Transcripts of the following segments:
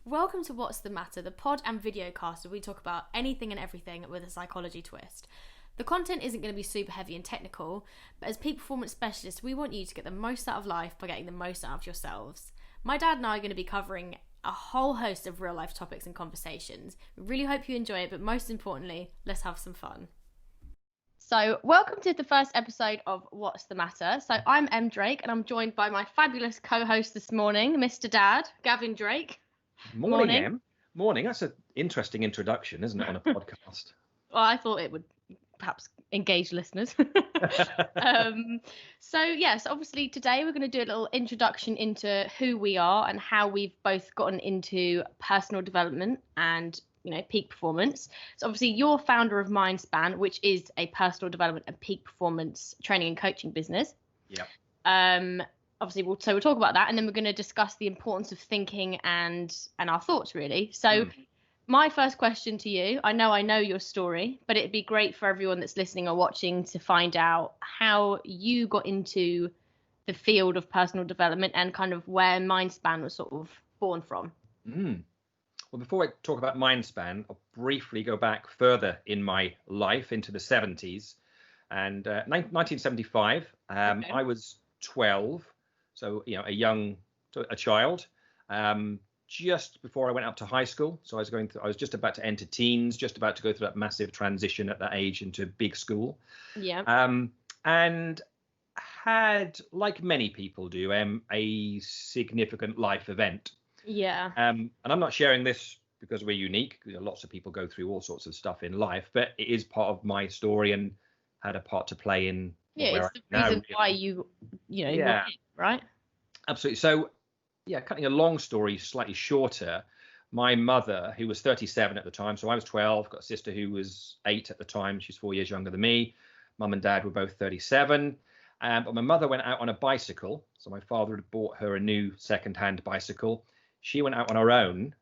Welcome to What's the Matter, the pod and video cast where we talk about anything and everything with a psychology twist. The content isn't going to be super heavy and technical, but as peak performance specialists, we want you to get the most out of life by getting the most out of yourselves. My dad and I are going to be covering a whole host of real life topics and conversations. We really hope you enjoy it, but most importantly, let's have some fun. So, welcome to the first episode of What's the Matter. So, I'm Em Drake, and I'm joined by my fabulous co-host this morning, Mr. Dad, Gavin Drake. Morning, Em. Morning. That's an interesting introduction, isn't it, on a podcast? Well, I thought it would perhaps engage listeners. So obviously today we're going to do a little introduction into who we are and how we've both gotten into personal development and, peak performance. So obviously you're founder of Mindspan, which is a personal development and peak performance training and coaching business. Yeah. Obviously we'll talk about that, and then we're going to discuss the importance of thinking and our thoughts, really. So my first question to you, I know your story, but it'd be great for everyone that's listening or watching to find out how you got into the field of personal development and kind of where Mindspan was sort of born from. Well, before I talk about Mindspan, I'll briefly go back further in my life into the 70s. And 1975, Okay. I was 12. So, a child, just before I went up to high school. So I was just about to enter teens, just about to go through that massive transition at that age into big school. Yeah. And had, like many people do, a significant life event. Yeah. And I'm not sharing this because we're unique. Lots of people go through all sorts of stuff in life, but it is part of my story and had a part to play in. Yeah, it's the reason why you yeah, right? Absolutely. So, cutting a long story slightly shorter, my mother, who was 37 at the time, so I was 12, got a sister who was 8 at the time. She's 4 years younger than me. Mum and dad were both 37. But my mother went out on a bicycle. So my father had bought her a new second-hand bicycle. She went out on her own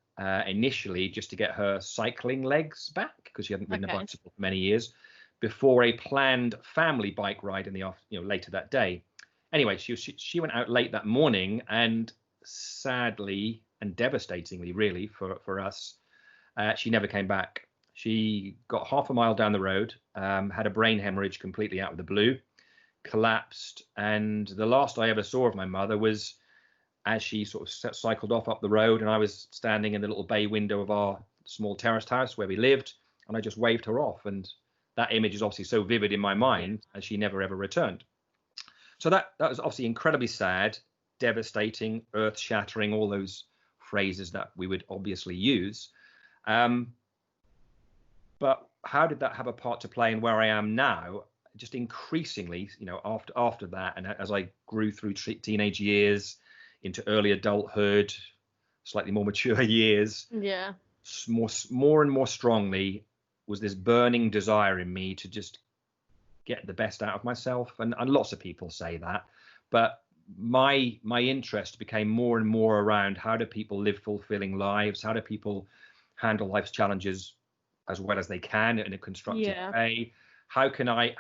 initially just to get her cycling legs back because she hadn't ridden a bicycle for many years, before a planned family bike ride in the later that day. Anyway, she went out late that morning, and sadly and devastatingly, really, for us, she never came back. She got half a mile down the road, had a brain hemorrhage completely out of the blue, collapsed, and the last I ever saw of my mother was as she sort of cycled off up the road, and I was standing in the little bay window of our small terraced house where we lived, and I just waved her off. And that image is obviously so vivid in my mind, as she never ever returned. So that was obviously incredibly sad, devastating, earth-shattering, all those phrases that we would obviously use. But how did that have a part to play in where I am now? Just increasingly, after that, and as I grew through teenage years into early adulthood, slightly more mature years, more and more strongly was this burning desire in me to just get the best out of myself. And lots of people say that, but my interest became more and more around how do people live fulfilling lives? How do people handle life's challenges as well as they can in a constructive way? How can I,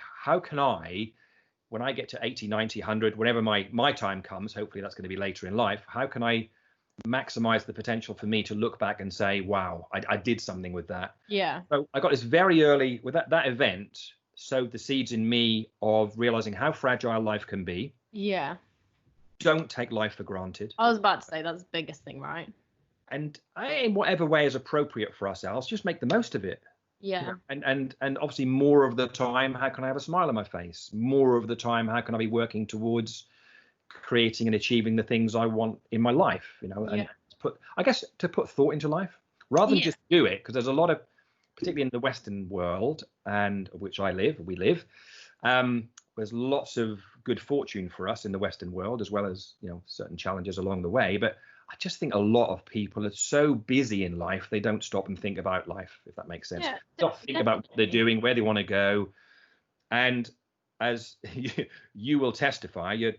when I get to 80, 90, 100, whenever my time comes, hopefully that's going to be later in life, how can I maximize the potential for me to look back and say, wow, I did something with that. So I got this very early with that event, sowed the seeds in me of realizing how fragile life can be. Don't take life for granted. I was about to say that's the biggest thing, right? And in whatever way is appropriate for ourselves, just make the most of it. And obviously more of the time, how can I have a smile on my face? More of the time, how can I be working towards creating and achieving the things I want in my life, and to put thought into life rather than just do it, because there's a lot of, particularly in the Western world, and of which we live, there's lots of good fortune for us in the Western world, as well as certain challenges along the way. But I just think a lot of people are so busy in life, they don't stop and think about life, if that makes sense. Don't think about what they're doing, where they want to go. And as you will testify, you're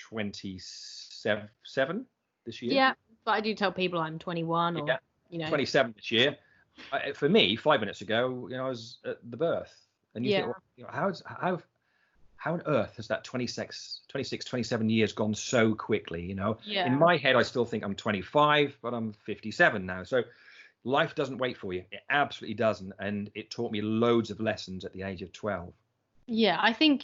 27 this year. Yeah, but I do tell people I'm 21 or 27 this year. For me, 5 minutes ago, I was at the birth, and you think, how how on earth has that 27 years gone so quickly? You know, in Yeah. my head, I still think I'm 25, but I'm 57 now. So life doesn't wait for you. It absolutely doesn't. And it taught me loads of lessons at the age of 12. Yeah, I think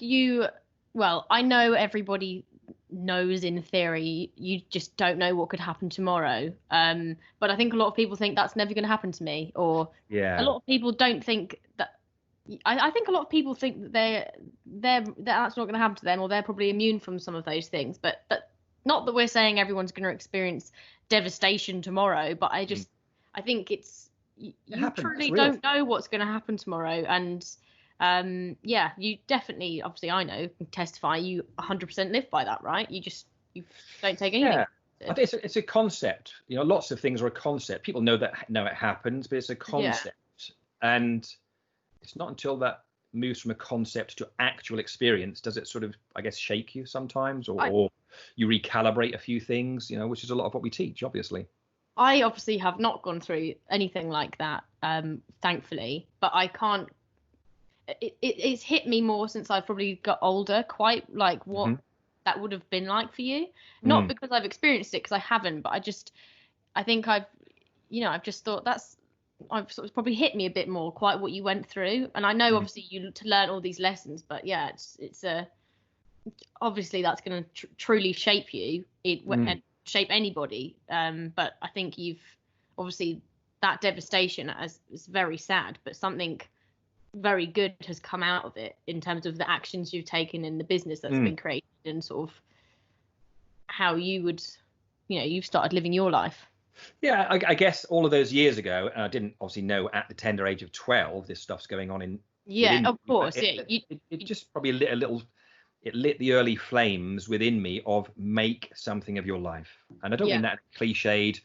well, I know everybody knows in theory, you just don't know what could happen tomorrow. But I think a lot of people think that's never going to happen to me, or a Yeah. lot of people don't think that. I think a lot of people think that that's not going to happen to them, or they're probably immune from some of those things. But not that we're saying everyone's going to experience devastation tomorrow, but I think It you happens. It's truly real. don't know what's going to happen tomorrow, and yeah, you definitely, obviously, I know, can testify, you 100% live by that, right? You don't take anything. Yeah. I think it's a concept. You know, lots of things are a concept. People know it happens, but it's a concept. And it's not until that moves from a concept to actual experience does it sort of, I guess, shake you sometimes, or you recalibrate a few things, you know, which is a lot of what we teach, obviously. I obviously have not gone through anything like that, thankfully, but I can't. It's hit me more since I've probably got older, quite like what that would have been like for you. Not because I've experienced it, because I haven't, but I think I've just thought I've sort of probably hit me a bit more, quite what you went through. And I know obviously you to learn all these lessons, but yeah, it's obviously that's going to truly shape you, and shape anybody. But I think you've obviously, that devastation is very sad, but something very good has come out of it in terms of the actions you've taken in the business that's been created, and sort of how you've started living your life. Yeah, I guess all of those years ago, and I didn't obviously know at the tender age of 12 this stuff's going on within Of me, course. it just probably lit the early flames within me of make something of your life. And I don't mean that in a cliched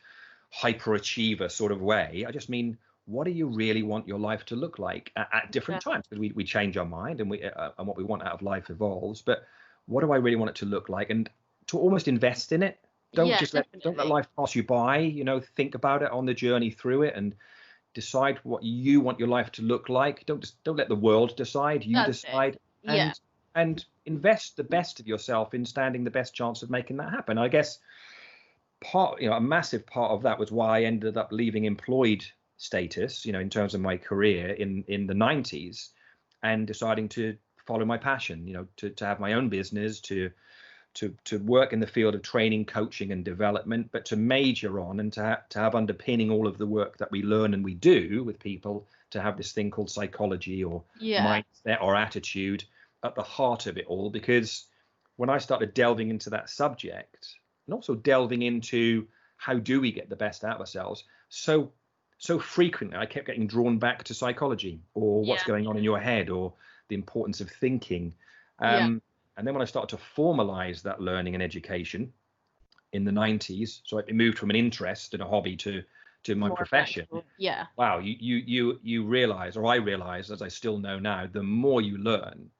hyperachiever sort of way. I just mean, what do you really want your life to look like at different times? Because we change our mind, and what we want out of life evolves. But what do I really want it to look like? And to almost invest in it. Don't let life pass you by. You know, think about it on the journey through it, and decide what you want your life to look like. Don't let the world decide. You decide, and invest the best of yourself in standing the best chance of making that happen. I guess a massive part of that was why I ended up leaving employed status, you know, in terms of my career in the 90s, and deciding to follow my passion, you know, to have my own business, to work in the field of training, coaching, and development, but to major on and to have underpinning all of the work that we learn and we do with people, to have this thing called psychology or mindset or attitude at the heart of it all. Because when I started delving into that subject, and also delving into how do we get the best out of ourselves, so frequently I kept getting drawn back to psychology, or what's going on in your head, or the importance of thinking. And then when I started to formalize that learning and education in the 90s, so it moved from an interest and a hobby to my profession. Wow, you realize, or I realize, as I still know now, the more you learn,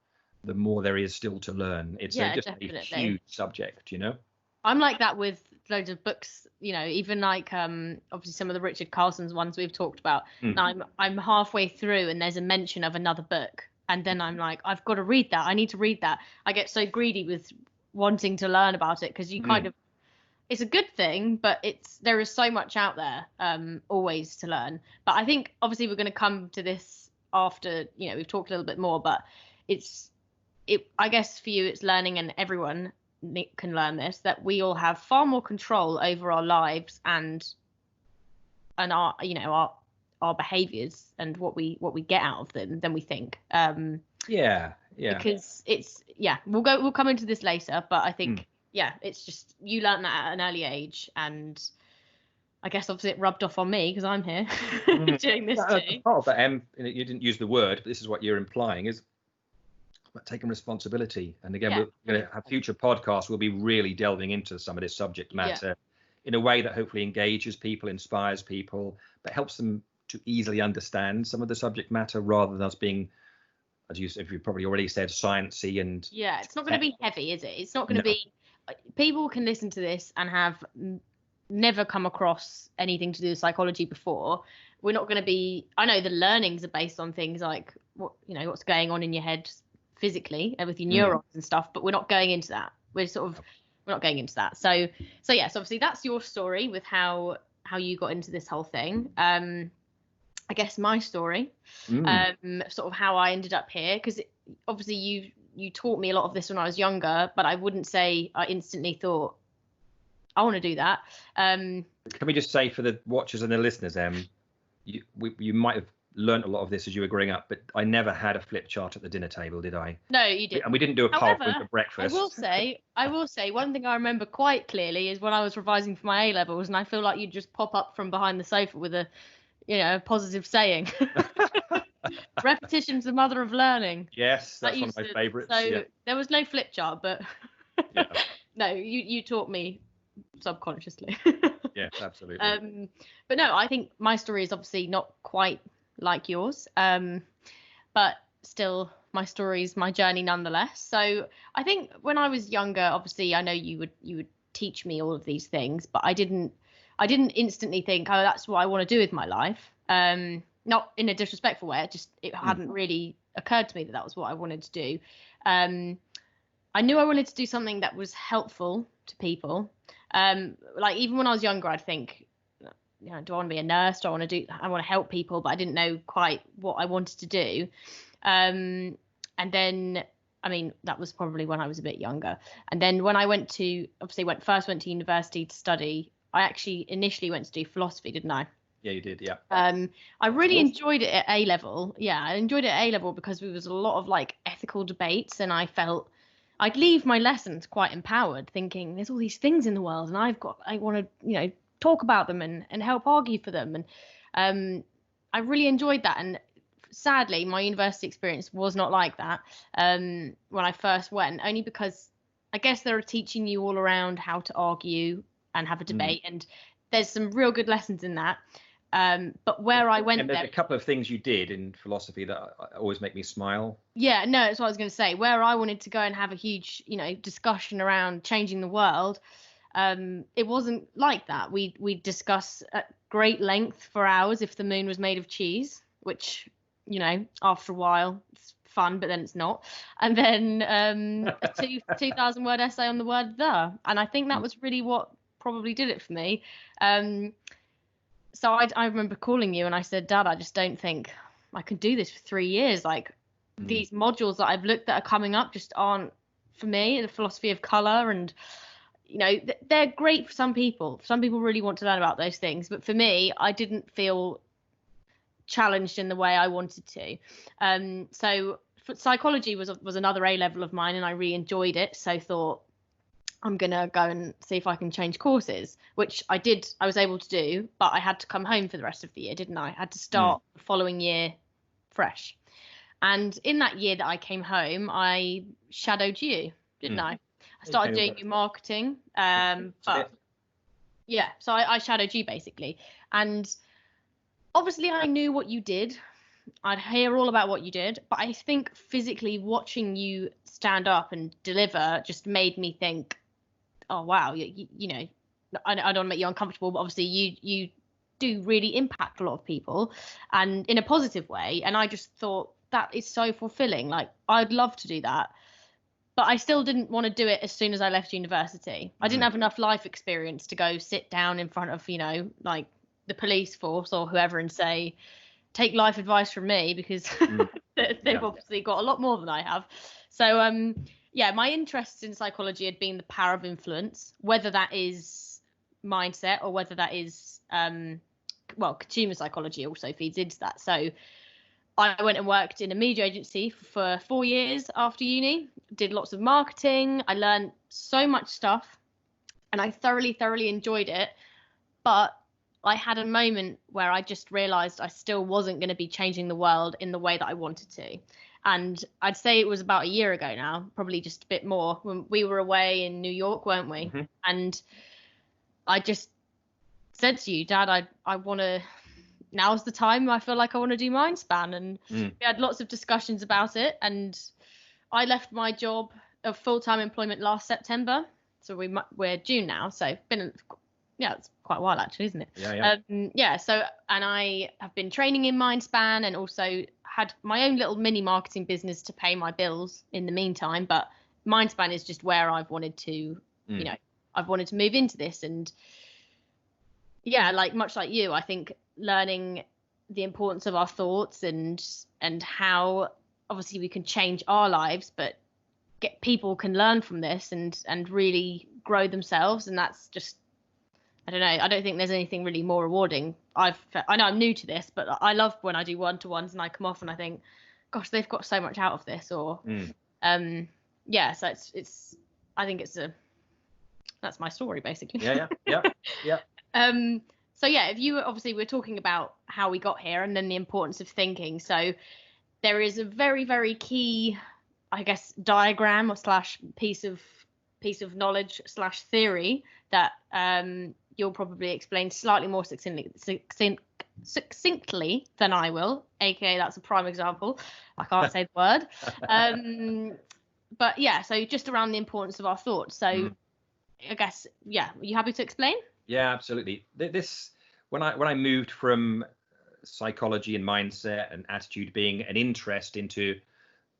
the more there is still to learn. It's just a huge subject, you know. I'm like that with loads of books, you know, even like obviously some of the Richard Carlson's ones we've talked about. And I'm halfway through and there's a mention of another book. And then I'm like, I've got to read that. I need to read that. I get so greedy with wanting to learn about it, because you kind of, it's a good thing, but there is so much out there always to learn. But I think obviously we're going to come to this after, you know, we've talked a little bit more, but I guess for you, it's learning, and everyone can learn this, that we all have far more control over our lives and our, you know, our behaviors and what we get out of them than we think. Because we'll come into this later, but I think it's just, you learn that at an early age, and I guess obviously it rubbed off on me because I'm here doing this too. Part of that, you didn't use the word, but this is what you're implying, is about taking responsibility. And again, we're going to have future podcasts. We'll be really delving into some of this subject matter in a way that hopefully engages people, inspires people, but helps them to easily understand some of the subject matter, rather than us being, as you probably already said, sciencey. And it's not going to be heavy, is it? It's not going to be, people can listen to this and have never come across anything to do with psychology before. We're not going to be, I know the learnings are based on things like what's going on in your head physically and with your neurons and stuff, but we're not going into that. We're not going into that. So yes, obviously that's your story with how you got into this whole thing. I guess my story, sort of how I ended up here, because obviously you taught me a lot of this when I was younger, but I wouldn't say I instantly thought I want to do that. Can we just say for the watchers and the listeners, you might have learned a lot of this as you were growing up, but I never had a flip chart at the dinner table, did I? No, you didn't. And we didn't do a PowerPoint for breakfast. I will say one thing I remember quite clearly is when I was revising for my A-levels, and I feel like you'd just pop up from behind the sofa with a positive saying. Repetition's the mother of learning. Yes, that's one of my favourites. So there was no flip chart, but no, you taught me subconsciously. Yes, absolutely. But no, I think my story is obviously not quite like yours, but still my story is my journey nonetheless. So I think when I was younger, obviously I know you would teach me all of these things, but I didn't instantly think, oh, that's what I want to do with my life. Not in a disrespectful way, it hadn't really occurred to me that was what I wanted to do. I knew I wanted to do something that was helpful to people. Like even when I was younger, I'd think, do I want to be a nurse? I want to help people, but I didn't know quite what I wanted to do. And then, I mean, that was probably when I was a bit younger. And then when I first went to university to study, I actually initially went to do philosophy, didn't I? Yeah, you did. Yeah. I really enjoyed it at A level. Yeah, I enjoyed it at A level because there was a lot of like ethical debates, and I felt I'd leave my lessons quite empowered, thinking there's all these things in the world, and I want to, talk about them and help argue for them. And I really enjoyed that. And sadly, my university experience was not like that when I first went, only because I guess they're teaching you all around how to argue and have a debate, and there's some real good lessons in that. But where I went, and there's a couple of things you did in philosophy that always make me smile. Yeah, no, that's what I was going to say. Where I wanted to go and have a huge, discussion around changing the world, it wasn't like that. We discuss at great length for hours if the moon was made of cheese, which, after a while it's fun, but then it's not. And then a 2,000 word essay on the word "the," and I think that was really what probably did it for me. So I remember calling you and I said, Dad, I just don't think I can do this for 3 years. Like these modules that I've looked at are coming up just aren't for me. The philosophy of color, and they're great for some people. Some people really want to learn about those things, but for me, I didn't feel challenged in the way I wanted to. So psychology was another A level of mine, and I really enjoyed it. So thought, I'm going to go and see if I can change courses, which I did. I was able to do, but I had to come home for the rest of the year, didn't I? I had to start the following year fresh. And in that year that I came home, I shadowed you, didn't I? I started doing your marketing. But yeah, so I shadowed you basically. And obviously I knew what you did. I'd hear all about what you did, but I think physically watching you stand up and deliver just made me think, oh wow, I don't want to make you uncomfortable, but obviously you do really impact a lot of people, and in a positive way. And I just thought that is so fulfilling. Like I'd love to do that, but I still didn't want to do it as soon as I left university. I didn't have enough life experience to go sit down in front of like the police force or whoever and say, take life advice from me, because they've obviously got a lot more than I have. So my interest in psychology had been the power of influence, whether that is mindset or whether that is consumer psychology also feeds into that. So I went and worked in a media agency for 4 years after uni, did lots of marketing. I learned so much stuff and I thoroughly enjoyed it. But I had a moment where I just realized I still wasn't going to be changing the world in the way that I wanted to. And I'd say it was about a year ago now, probably just a bit more, when we were away in New York, weren't we? Mm-hmm. And I just said to you, Dad, I want to, now's the time. I feel like I want to do Mindspan. And we had lots of discussions about it. And I left my job of full-time employment last September. So we're June now. So it's quite a while actually, isn't it? Yeah. So, and I have been training in Mindspan and also had my own little mini marketing business to pay my bills in the meantime, but Mindspan is just where I've wanted to, you know, I've wanted to move into this. And yeah, like much like you, I think learning the importance of our thoughts and how obviously we can change our lives, but people can learn from this and really grow themselves. And that's just, I don't know, I don't think there's anything really more rewarding. I know I'm new to this, but I love when I do one-to-ones and I come off and I think, gosh, they've got so much out of this. Or yeah, so it's I think that's my story basically. Yeah. So yeah, if you obviously we're talking about how we got here and then the importance of thinking. So there is a very, very key, I guess, diagram or / piece of knowledge / theory that you'll probably explain slightly more succinctly than I will, aka that's a prime example. I can't say the word. But yeah, so just around the importance of our thoughts. So I guess, yeah, are you happy to explain? Yeah, absolutely. This when I moved from psychology and mindset and attitude being an interest into,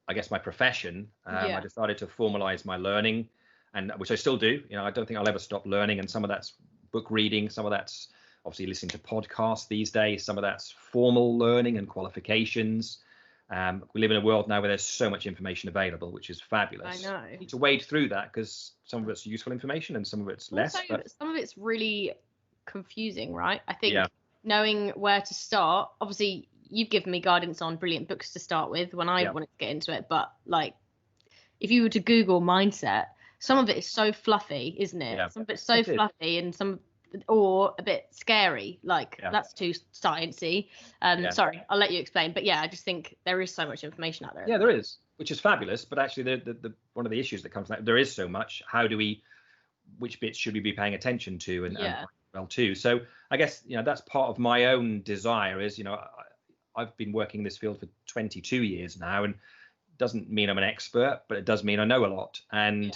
I guess, my profession, I decided to formalize my learning, and which I still do. You know, I don't think I'll ever stop learning, and some of that's book reading, some of that's obviously listening to podcasts these days, some of that's formal learning and qualifications. We live in a world now where there's so much information available, which is fabulous. I know. You need to wade through that because some of it's useful information and some of it's less. Also, but some of it's really confusing, right? I think knowing where to start. Obviously, you've given me guidance on brilliant books to start with when I wanted to get into it. But like, if you were to Google mindset, some of it is so fluffy, isn't it? Some of it's so fluffy and or a bit scary. Like that's too sciencey. Sorry, I'll let you explain. But yeah, I just think there is so much information out there. Yeah, there is, which is fabulous. But actually, the one of the issues that comes from that, there is so much. How do we? Which bits should we be paying attention to? And well, too. So I guess that's part of my own desire. Is I've been working in this field for 22 years now, and doesn't mean I'm an expert, but it does mean I know a lot. And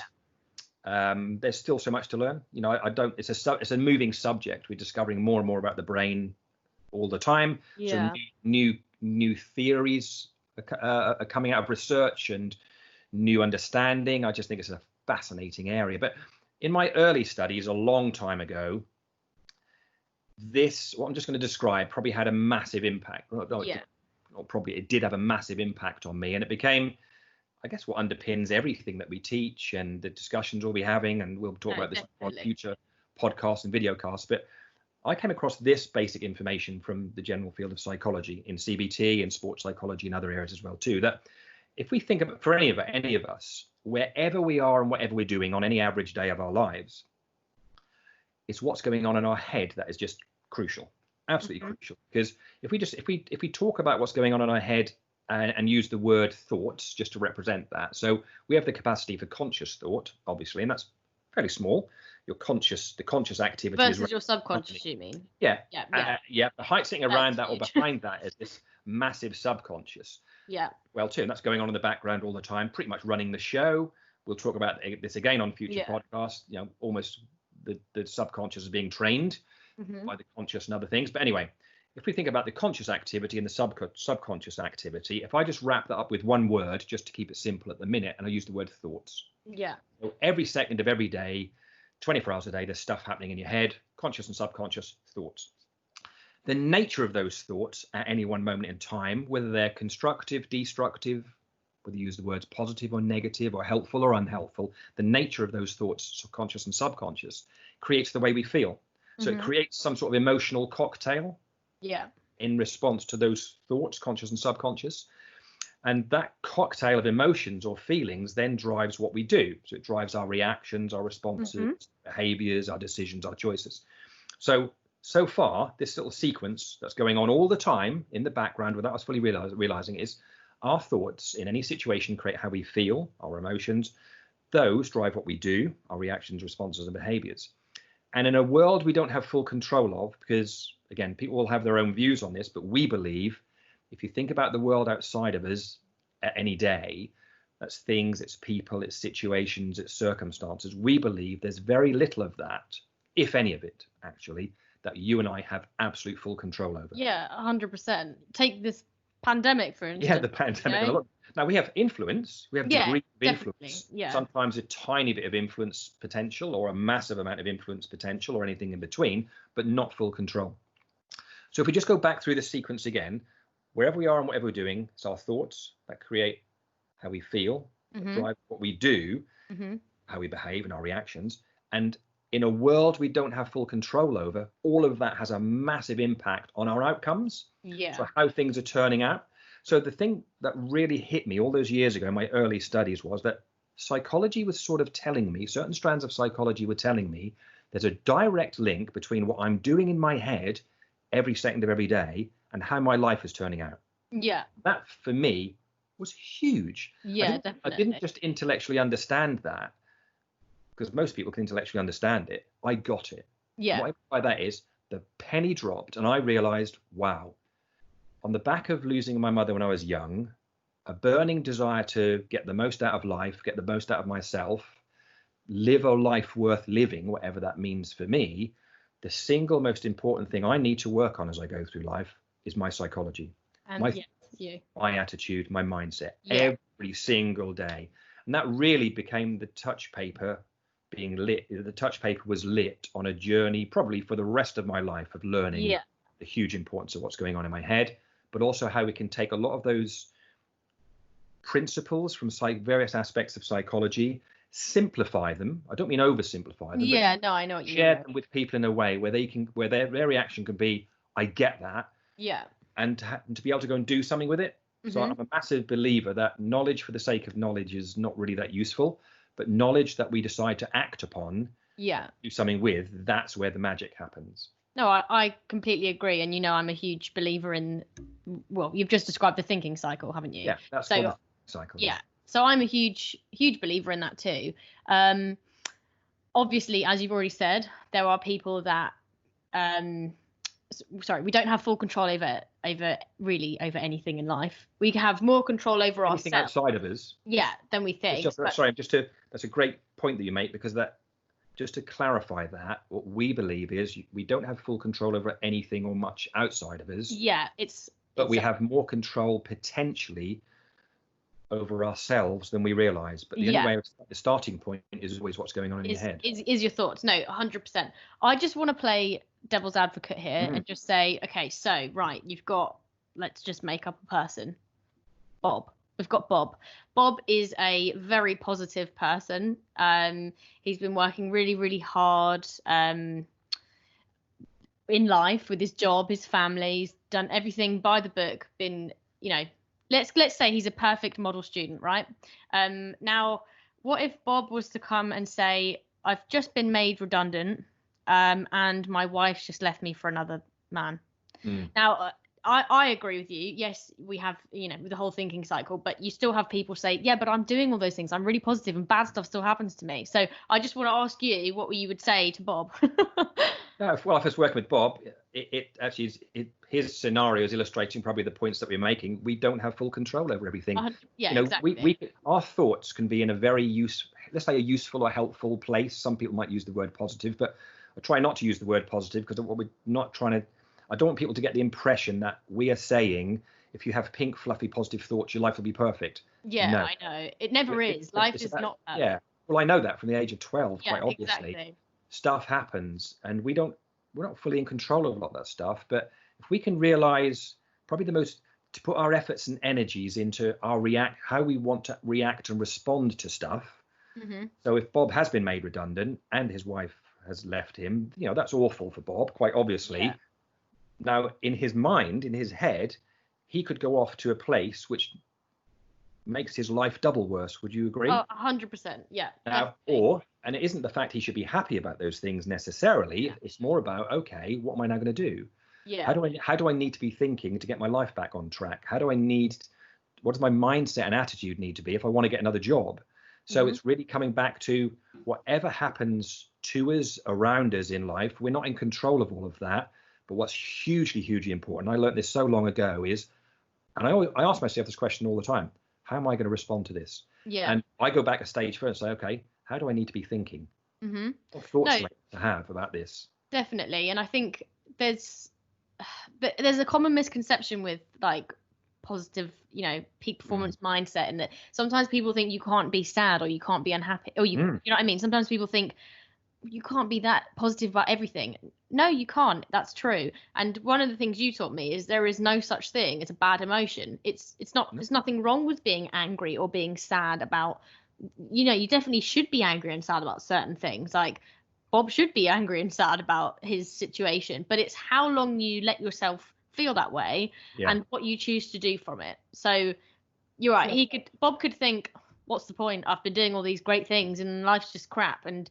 there's still so much to learn. I don't. It's a moving subject. We're discovering more and more about the brain all the time. So new theories are coming out of research and new understanding. I just think it's a fascinating area. But in my early studies, a long time ago, what I'm just going to describe probably had a massive impact. Probably it did have a massive impact on me, and it became, I guess, what underpins everything that we teach and the discussions we'll be having, and we'll talk about this on future podcasts and videocasts. But I came across this basic information from the general field of psychology in CBT and sports psychology and other areas as well too, that if we think of for any of us, wherever we are and whatever we're doing on any average day of our lives, it's what's going on in our head that is just crucial, absolutely crucial. Because if we talk about what's going on in our head and use the word thoughts just to represent that, so we have the capacity for conscious thought, obviously, and that's fairly small. The conscious activity versus your subconscious, you mean? Yeah. The height sitting around that or behind that is this massive subconscious. Yeah. Well, too, and that's going on in the background all the time, pretty much running the show. We'll talk about this again on future podcasts. Almost the subconscious is being trained by the conscious and other things. But anyway, if we think about the conscious activity and the subconscious activity, if I just wrap that up with one word, just to keep it simple at the minute, and I use the word thoughts. Yeah. So every second of every day, 24 hours a day, there's stuff happening in your head, conscious and subconscious thoughts. The nature of those thoughts at any one moment in time, whether they're constructive, destructive, whether you use the words positive or negative or helpful or unhelpful, the nature of those thoughts, conscious and subconscious, creates the way we feel. So it creates some sort of emotional cocktail in response to those thoughts, conscious and subconscious. And that cocktail of emotions or feelings then drives what we do. So it drives our reactions, our responses, behaviors, our decisions, our choices. So far, this little sequence that's going on all the time in the background without us fully realizing is our thoughts in any situation create how we feel, our emotions. Those drive what we do, our reactions, responses, and behaviors. And in a world we don't have full control of, because, again, people will have their own views on this, but we believe if you think about the world outside of us at any day, that's things, it's people, it's situations, it's circumstances. We believe there's very little of that, if any of it, actually, that you and I have absolute full control over. Yeah, 100%. Take this pandemic, for instance. The pandemic. You know? Now we have influence. We have degrees of definitely. influence. Yeah. Sometimes a tiny bit of influence potential, or a massive amount of influence potential, or anything in between, but not full control. So if we just go back through the sequence again, wherever we are and whatever we're doing, it's our thoughts that create how we feel, that drive what we do, how we behave, and our reactions. And in a world we don't have full control over, all of that has a massive impact on our outcomes. So how things are turning out. So the thing that really hit me all those years ago in my early studies was that psychology was sort of telling me, certain strands of psychology were telling me, there's a direct link between what I'm doing in my head every second of every day and how my life is turning out. That for me was huge. Definitely. I didn't just intellectually understand that, because most people can intellectually understand it. I got it. What I mean by that is the penny dropped and I realized, wow, on the back of losing my mother when I was young, a burning desire to get the most out of life, get the most out of myself, live a life worth living, whatever that means for me, the single most important thing I need to work on as I go through life is my psychology, my attitude, my mindset, every single day. And that really became the touch paper being lit. The touch paper was lit on a journey probably for the rest of my life of learning the huge importance of what's going on in my head, but also how we can take a lot of those principles from various aspects of psychology, simplify them. I don't mean oversimplify them. No, I know what you mean. Share them with people in a way where they can, where their reaction can be, I get that. And to be able to go and do something with it. So I'm a massive believer that knowledge for the sake of knowledge is not really that useful, but knowledge that we decide to act upon, do something with, that's where the magic happens. No, I completely agree. And, I'm a huge believer in, well, you've just described the thinking cycle, haven't you? Yeah, that's called the thinking cycle. Yeah. So I'm a huge believer in that too. Obviously, as you've already said, there are people that, we don't have full control over anything in life. We have more control over anything ourselves. outside of us. Than we think. That's a great point that you make, because that, just to clarify that, what we believe is we don't have full control over anything or much outside of us. But we have more control potentially over ourselves than we realize. But the only way, the starting point is always what's going on in your head. Is your thoughts. No, 100%. I just want to play devil's advocate here and just say, okay, so, right, let's just make up a person. Bob. We've got Bob. Bob is a very positive person. He's been working really, really hard in life with his job, his family. He's done everything by the book. Been, let's say he's a perfect model student, right? Now, what if Bob was to come and say, I've just been made redundant, and my wife's just left me for another man. Now, I agree with you. Yes, we have, the whole thinking cycle, but you still have people say, yeah, but I'm doing all those things. I'm really positive and bad stuff still happens to me. So I just want to ask you what you would say to Bob. Well, if I was working with Bob, it actually is, his scenario is illustrating probably the points that we're making. We don't have full control over everything. Exactly. Our thoughts can be in a very let's say a useful or helpful place. Some people might use the word positive, but I try not to use the word positive, because what we're not trying to, I don't want people to get the impression that we are saying, if you have pink, fluffy, positive thoughts, your life will be perfect. No. I know. It never is. Life is not perfect. Yeah. Well, I know that from the age of 12, quite obviously. Exactly. Stuff happens, and we're not fully in control of a lot of that stuff. But if we can realize probably to put our efforts and energies into how we want to react and respond to stuff. So if Bob has been made redundant and his wife has left him, that's awful for Bob, quite obviously. Now, in his mind, in his head, he could go off to a place which makes his life double worse. Would you agree? 100%. Yeah. Now, and it isn't the fact he should be happy about those things necessarily. Yeah. It's more about, okay, what am I now going to do? Yeah. How do I need to be thinking to get my life back on track? What does my mindset and attitude need to be if I want to get another job? So it's really coming back to whatever happens to us, around us in life. We're not in control of all of that. But what's hugely, hugely important, I learned this so long ago, is, and I ask myself this question all the time, how am I going to respond to this? Yeah. And I go back a stage first and say, okay, how do I need to be thinking? What thoughts do I need to have about this? Definitely. And I think there's a common misconception with, like, positive, peak performance mindset, and that sometimes people think you can't be sad or you can't be unhappy, or you know what I mean? Sometimes people think you can't be that positive about everything. No, you can't. That's true. And one of the things you taught me is there is no such thing as a bad emotion. It's not, there's nothing wrong with being angry or being sad about, you definitely should be angry and sad about certain things. Like Bob should be angry and sad about his situation, but it's how long you let yourself feel that way and what you choose to do from it. So you're right. Bob could think, what's the point? I've been doing all these great things and life's just crap, and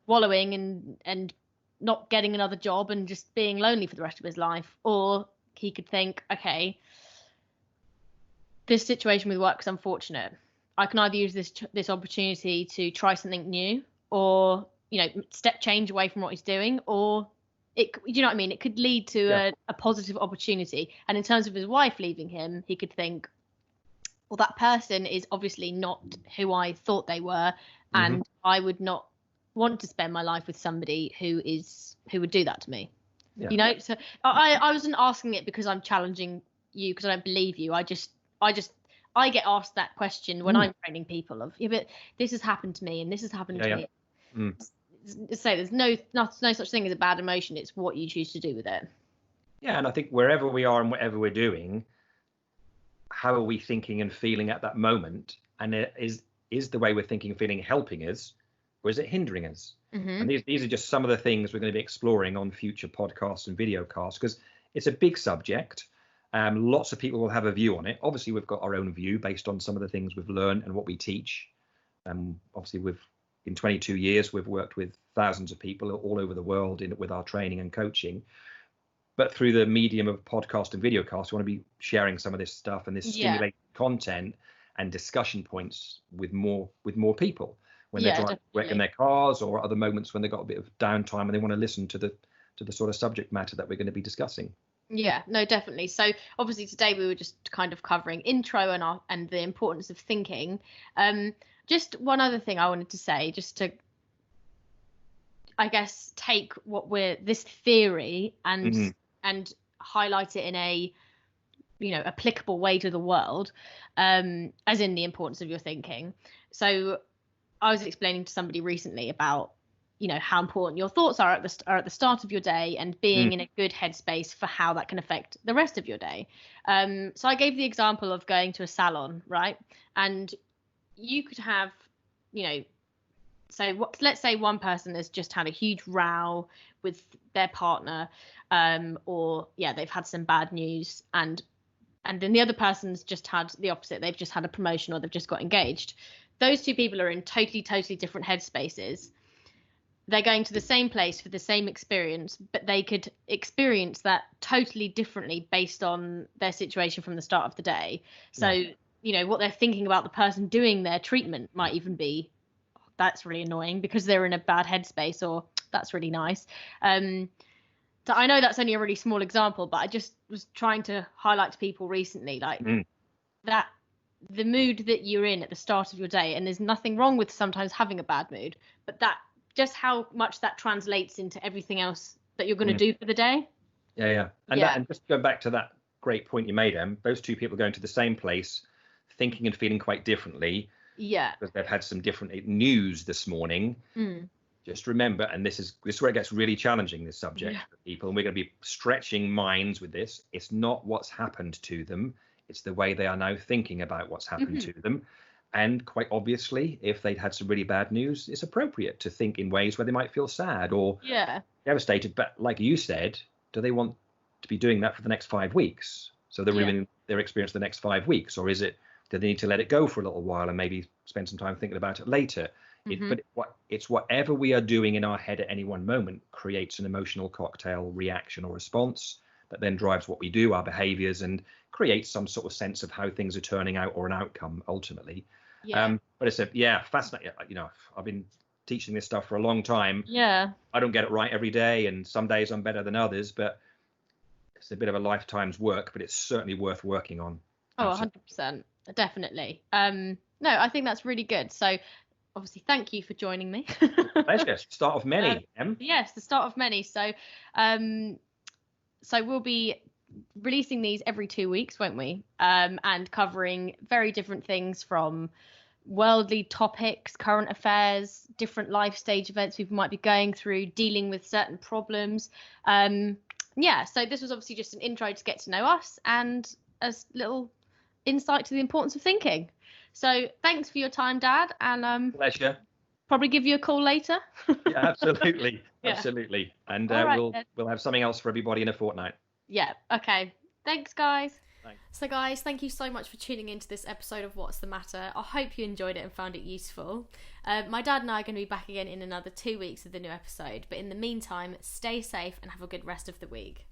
wallowing and not getting another job and just being lonely for the rest of his life. Or he could think, okay, this situation with work is unfortunate. I can either use this opportunity to try something new, or step change away from what he's doing, or do you know what I mean? It could lead to a positive opportunity. And in terms of his wife leaving him, he could think, well, that person is obviously not who I thought they were, and I would not want to spend my life with somebody who would do that to me. So I wasn't asking it because I'm challenging you, because I don't believe you. I get asked that question when I'm training people of, but this has happened to me and this has happened to me. So there's no such thing as a bad emotion. It's what you choose to do with it. And I think wherever we are and whatever we're doing, how are we thinking and feeling at that moment? And is the way we're thinking and feeling helping us, or is it hindering us? And these are just some of the things we're going to be exploring on future podcasts and video casts, because it's a big subject. Lots of people will have a view on it. Obviously, we've got our own view based on some of the things we've learned and what we teach. Obviously, in 22 years, we've worked with thousands of people all over the world with our training and coaching. But through the medium of podcast and video cast, we want to be sharing some of this stuff and this stimulating content and discussion points with more people when they're driving in their cars, or other moments when they've got a bit of downtime and they want to listen to the sort of subject matter that we're going to be discussing. Yeah, no, definitely. So obviously today we were just kind of covering intro and the importance of thinking. Just one other thing I wanted to say, just to, I guess, take this theory and highlight it in a applicable way to the world, as in the importance of your thinking. So I was explaining to somebody recently about how important your thoughts are at the start of your day, and being in a good headspace for how that can affect the rest of your day. So I gave the example of going to a salon, right? And you could have, so let's say one person has just had a huge row with their partner, or they've had some bad news, and then the other person's just had the opposite. They've just had a promotion, or they've just got engaged. Those two people are in totally different headspaces. They're going to the same place for the same experience, but they could experience that totally differently based on their situation from the start of the day. So, what they're thinking about the person doing their treatment might even be, that's really annoying because they're in a bad headspace, or that's really nice. So I know that's only a really small example, but I just was trying to highlight to people recently, like that the mood that you're in at the start of your day, and there's nothing wrong with sometimes having a bad mood, but that just how much that translates into everything else that you're going to do for the day. And just going back to that great point you made, Em, those two people going to the same place, thinking and feeling quite differently, because they've had some different news this morning. Just remember, and this is where it gets really challenging, this subject for people, and we're going to be stretching minds with this. It's not what's happened to them, it's the way they are now thinking about what's happened to them. And quite obviously, if they'd had some really bad news, it's appropriate to think in ways where they might feel sad or devastated. But like you said, do they want to be doing that for the next 5 weeks? So they're ruining their experience the next 5 weeks, or is it, do they need to let it go for a little while and maybe spend some time thinking about it later? But it's whatever we are doing in our head at any one moment creates an emotional cocktail reaction or response that then drives what we do, our behaviors, and creates some sort of sense of how things are turning out, or an outcome ultimately. But it's fascinating. I've been teaching this stuff for a long time. I don't get it right every day, and some days I'm better than others, but it's a bit of a lifetime's work, but it's certainly worth working on. Absolutely. 100%, definitely. No, I think that's really good. So obviously, thank you for joining me. Pleasure. Start of many, Em. Yes, the start of many. So we'll be releasing these every 2 weeks, won't we? And covering very different things, from worldly topics, current affairs, different life stage events people might be going through, dealing with certain problems. So this was obviously just an intro to get to know us and a little insight to the importance of thinking. So thanks for your time, Dad, and Pleasure. probably give you a call later. Yeah, absolutely. Yeah. Absolutely. And right, we'll have something else for everybody in a fortnight. Yeah, okay. Thanks, guys. Thanks. So, guys, thank you so much for tuning into this episode of What's the Matter. I hope you enjoyed it and found it useful. My dad and I are going to be back again in another 2 weeks with a new episode. But in the meantime, stay safe and have a good rest of the week.